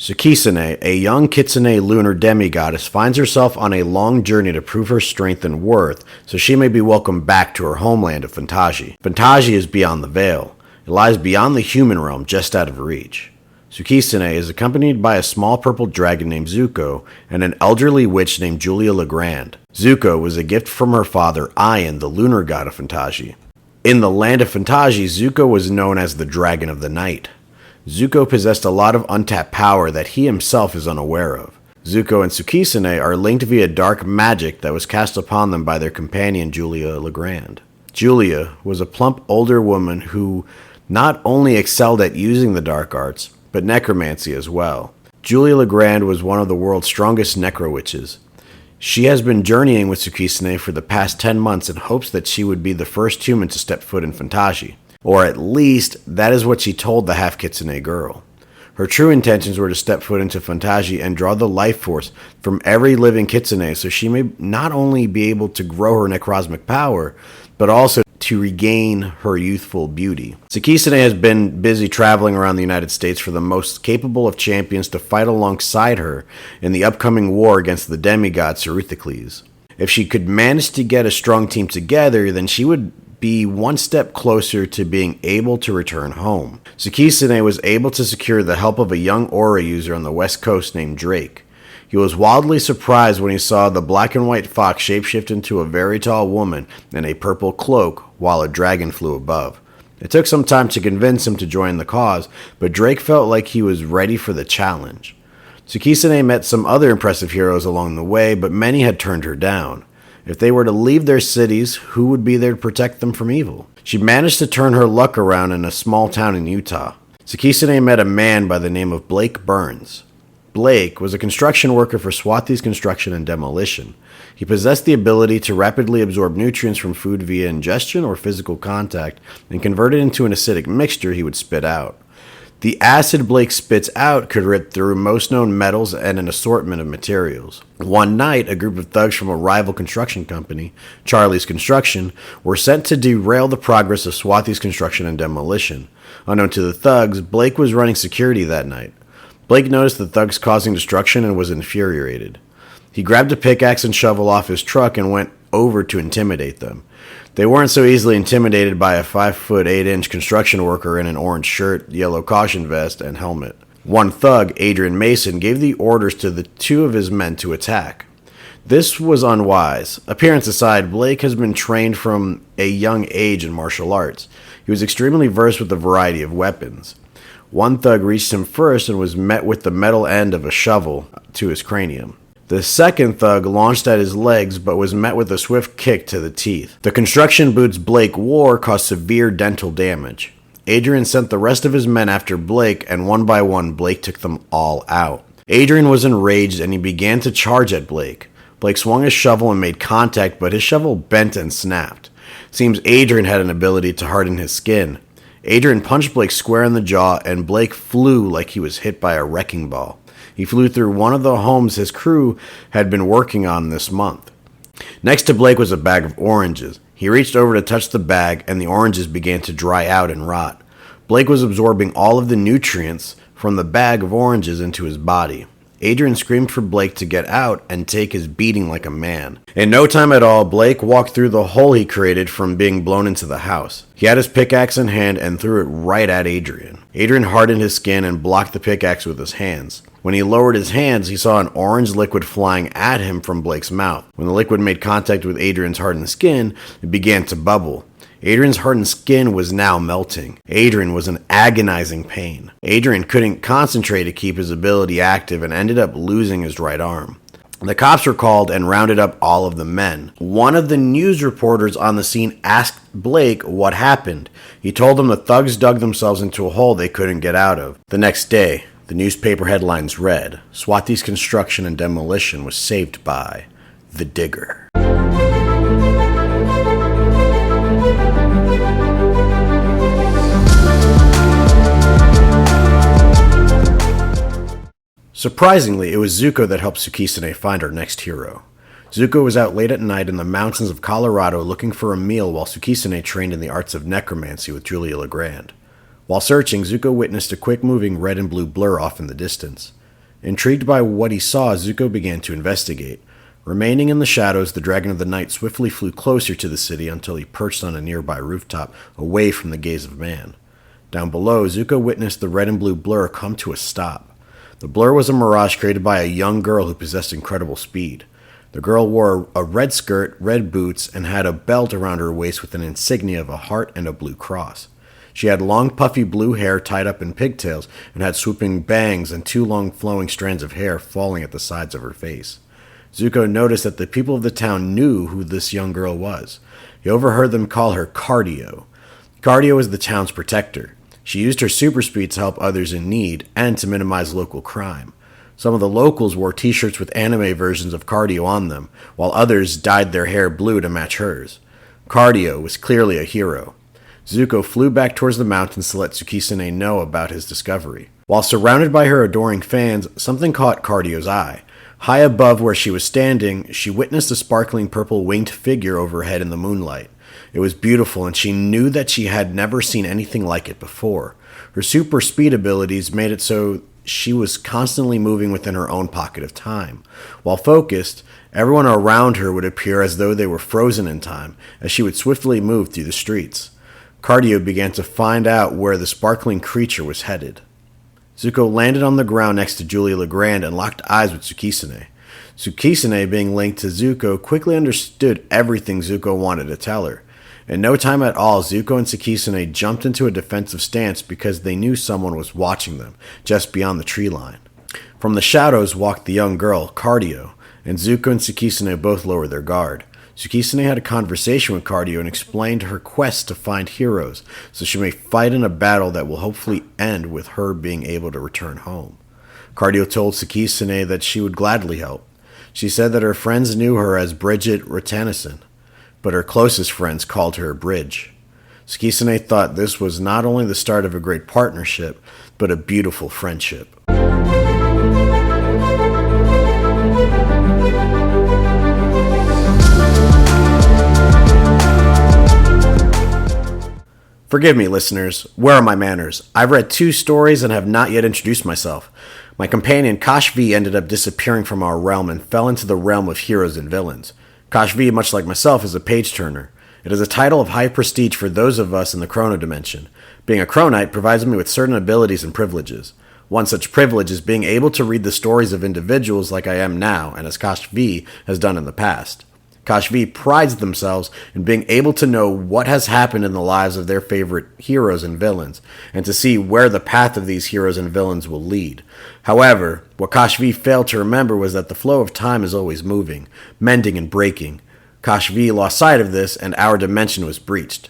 Sukisune, a young kitsune lunar demigoddess, finds herself on a long journey to prove her strength and worth so she may be welcomed back to her homeland of Fantasia. Fantasia is beyond the veil. It lies beyond the human realm, just out of reach. Sukisune is accompanied by a small purple dragon named Zuko and an elderly witch named Julia Legrand. Zuko was a gift from her father, Ian, the lunar god of Fantasia. In the land of Fantasia, Zuko was known as the Dragon of the Night. Zuko possessed a lot of untapped power that he himself is unaware of. Zuko and Sukisune are linked via dark magic that was cast upon them by their companion Julia Legrand. Julia was a plump older woman who not only excelled at using the dark arts, but necromancy as well. Julia Legrand was one of the world's strongest necro-witches. She has been journeying with Sukisune for the past 10 months in hopes that she would be the first human to step foot in Fantasia. Or at least, that is what she told the half-kitsune girl. Her true intentions were to step foot into Fantasia and draw the life force from every living kitsune so she may not only be able to grow her necrosmic power, but also to regain her youthful beauty. Sukisune has been busy traveling around the United States for the most capable of champions to fight alongside her in the upcoming war against the Demigod Suruthucles. If she could manage to get a strong team together, then she would be one step closer to being able to return home. Sukisune was able to secure the help of a young aura user on the west coast named Drake. He was wildly surprised when he saw the black and white fox shapeshift into a very tall woman in a purple cloak while a dragon flew above. It took some time to convince him to join the cause, but Drake felt like he was ready for the challenge. Sukisune met some other impressive heroes along the way, but many had turned her down. If they were to leave their cities, who would be there to protect them from evil? She managed to turn her luck around in a small town in Utah. Sukisune met a man by the name of Blake Burns. Blake was a construction worker for Swathi's Construction and Demolition. He possessed the ability to rapidly absorb nutrients from food via ingestion or physical contact and convert it into an acidic mixture he would spit out. The acid Blake spits out could rip through most known metals and an assortment of materials. One night, a group of thugs from a rival construction company, Charlie's Construction, were sent to derail the progress of Swathi's Construction and Demolition. Unknown to the thugs, Blake was running security that night. Blake noticed the thugs causing destruction and was infuriated. He grabbed a pickaxe and shovel off his truck and went over to intimidate them. They weren't so easily intimidated by a 5'8" construction worker in an orange shirt, yellow caution vest, and helmet. One thug, Adrian Mason, gave the orders to the two of his men to attack. This was unwise. Appearance aside, Blake has been trained from a young age in martial arts. He was extremely versed with a variety of weapons. One thug reached him first and was met with the metal end of a shovel to his cranium. The second thug launched at his legs but was met with a swift kick to the teeth. The construction boots Blake wore caused severe dental damage. Adrian sent the rest of his men after Blake, and one by one Blake took them all out. Adrian was enraged and he began to charge at Blake. Blake swung his shovel and made contact, but his shovel bent and snapped. Seems Adrian had an ability to harden his skin. Adrian punched Blake square in the jaw, and Blake flew like he was hit by a wrecking ball. He flew through one of the homes his crew had been working on this month. Next to Blake was a bag of oranges. He reached over to touch the bag, and the oranges began to dry out and rot. Blake was absorbing all of the nutrients from the bag of oranges into his body. Adrian screamed for Blake to get out and take his beating like a man. In no time at all, Blake walked through the hole he created from being blown into the house. He had his pickaxe in hand and threw it right at Adrian. Adrian hardened his skin and blocked the pickaxe with his hands. When he lowered his hands, he saw an orange liquid flying at him from Blake's mouth. When the liquid made contact with Adrian's hardened skin, it began to bubble. Adrian's hardened skin was now melting. Adrian was in agonizing pain. Adrian couldn't concentrate to keep his ability active and ended up losing his right arm. The cops were called and rounded up all of the men. One of the news reporters on the scene asked Blake what happened. He told them the thugs dug themselves into a hole they couldn't get out of. The next day, the newspaper headlines read, Swathi's Construction and Demolition was saved by the Digger. Surprisingly, it was Zuko that helped Sukisune find our next hero. Zuko was out late at night in the mountains of Colorado looking for a meal while Sukisune trained in the arts of necromancy with Julia Legrand. While searching, Zuko witnessed a quick-moving red and blue blur off in the distance. Intrigued by what he saw, Zuko began to investigate. Remaining in the shadows, the Dragon of the Night swiftly flew closer to the city until he perched on a nearby rooftop, away from the gaze of man. Down below, Zuko witnessed the red and blue blur come to a stop. The blur was a mirage created by a young girl who possessed incredible speed. The girl wore a red skirt, red boots, and had a belt around her waist with an insignia of a heart and a blue cross. She had long, puffy blue hair tied up in pigtails and had swooping bangs and 2 long flowing strands of hair falling at the sides of her face. Zuko noticed that the people of the town knew who this young girl was. He overheard them call her Cardio. Cardio is the town's protector. She used her super speed to help others in need and to minimize local crime. Some of the locals wore t-shirts with anime versions of Cardio on them, while others dyed their hair blue to match hers. Cardio was clearly a hero. Zuko flew back towards the mountains to let Sukisune know about his discovery. While surrounded by her adoring fans, something caught Cardio's eye. High above where she was standing, she witnessed a sparkling purple winged figure overhead in the moonlight. It was beautiful, and she knew that she had never seen anything like it before. Her super speed abilities made it so she was constantly moving within her own pocket of time. While focused, everyone around her would appear as though they were frozen in time, as she would swiftly move through the streets. Cardio began to find out where the sparkling creature was headed. Zuko landed on the ground next to Julia Legrand and locked eyes with Sukisune. Sukisune, being linked to Zuko, quickly understood everything Zuko wanted to tell her. In no time at all, Zuko and Sukisune jumped into a defensive stance because they knew someone was watching them, just beyond the tree line. From the shadows walked the young girl, Cardio, and Zuko and Sukisune both lowered their guard. Sukisune had a conversation with Cardio and explained her quest to find heroes, so she may fight in a battle that will hopefully end with her being able to return home. Cardio told Sukisune that she would gladly help. She said that her friends knew her as Bridget Ratanison, but her closest friends called her Bridge. Sukisune thought this was not only the start of a great partnership, but a beautiful friendship. Forgive me, listeners. Where are my manners? I've read 2 stories and have not yet introduced myself. My companion, Kosh V, ended up disappearing from our realm and fell into the realm of heroes and villains. Kosh V, much like myself, is a page-turner. It is a title of high prestige for those of us in the Chrono Dimension. Being a Chronite provides me with certain abilities and privileges. One such privilege is being able to read the stories of individuals like I am now, and as Kosh V has done in the past. Kosh V prides themselves in being able to know what has happened in the lives of their favorite heroes and villains, and to see where the path of these heroes and villains will lead. However, what Kosh V failed to remember was that the flow of time is always moving, mending and breaking. Kosh V lost sight of this, and our dimension was breached.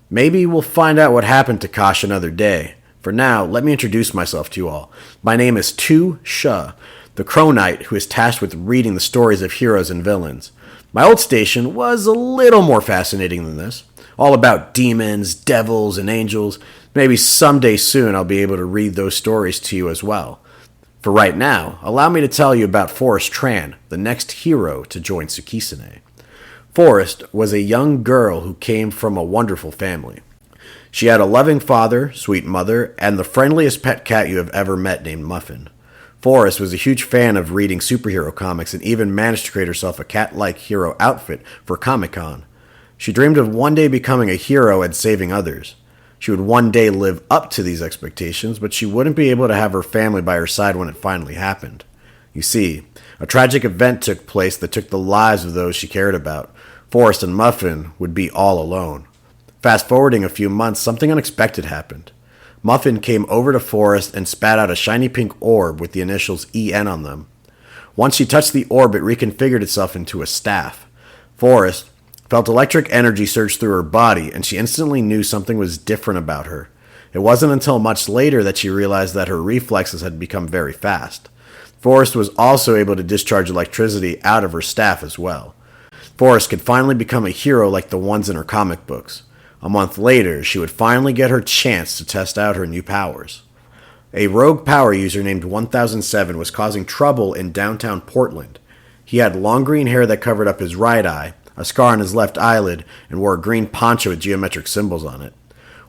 Maybe we'll find out what happened to Kosh another day. For now, let me introduce myself to you all. My name is Tu Sha, the Chronite who is tasked with reading the stories of heroes and villains. My old station was a little more fascinating than this. All about demons, devils, and angels. Maybe someday soon I'll be able to read those stories to you as well. For right now, allow me to tell you about Forest Tran, the next hero to join Sukisune. Forest was a young girl who came from a wonderful family. She had a loving father, sweet mother, and the friendliest pet cat you have ever met named Muffin. Forrest was a huge fan of reading superhero comics and even managed to create herself a cat-like hero outfit for Comic-Con. She dreamed of one day becoming a hero and saving others. She would one day live up to these expectations, but she wouldn't be able to have her family by her side when it finally happened. You see, a tragic event took place that took the lives of those she cared about. Forrest and Muffin would be all alone. Fast forwarding a few months, something unexpected happened. Muffin came over to Forrest and spat out a shiny pink orb with the initials EN on them. Once she touched the orb, it reconfigured itself into a staff. Forrest felt electric energy surge through her body, and she instantly knew something was different about her. It wasn't until much later that she realized that her reflexes had become very fast. Forrest was also able to discharge electricity out of her staff as well. Forrest could finally become a hero like the ones in her comic books. A month later, she would finally get her chance to test out her new powers. A rogue power user named 1007 was causing trouble in downtown Portland. He had long green hair that covered up his right eye, a scar on his left eyelid, and wore a green poncho with geometric symbols on it.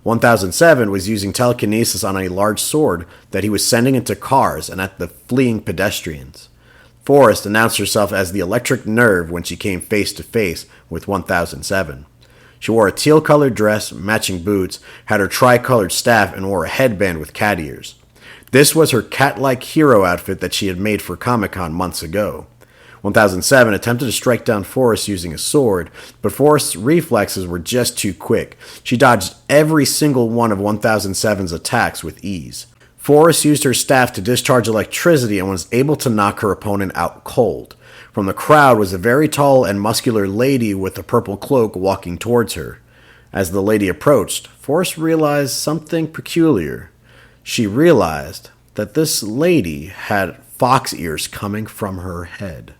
1007 was using telekinesis on a large sword that he was sending into cars and at the fleeing pedestrians. Forrest announced herself as the Electric Nerve when she came face to face with 1007. She wore a teal-colored dress, matching boots, had her tri-colored staff, and wore a headband with cat ears. This was her cat-like hero outfit that she had made for Comic-Con months ago. 1007 attempted to strike down Forrest using a sword, but Forrest's reflexes were just too quick. She dodged every single one of 1007's attacks with ease. Forrest used her staff to discharge electricity and was able to knock her opponent out cold. From the crowd was a very tall and muscular lady with a purple cloak walking towards her. As the lady approached, Forrest realized something peculiar. She realized that this lady had fox ears coming from her head.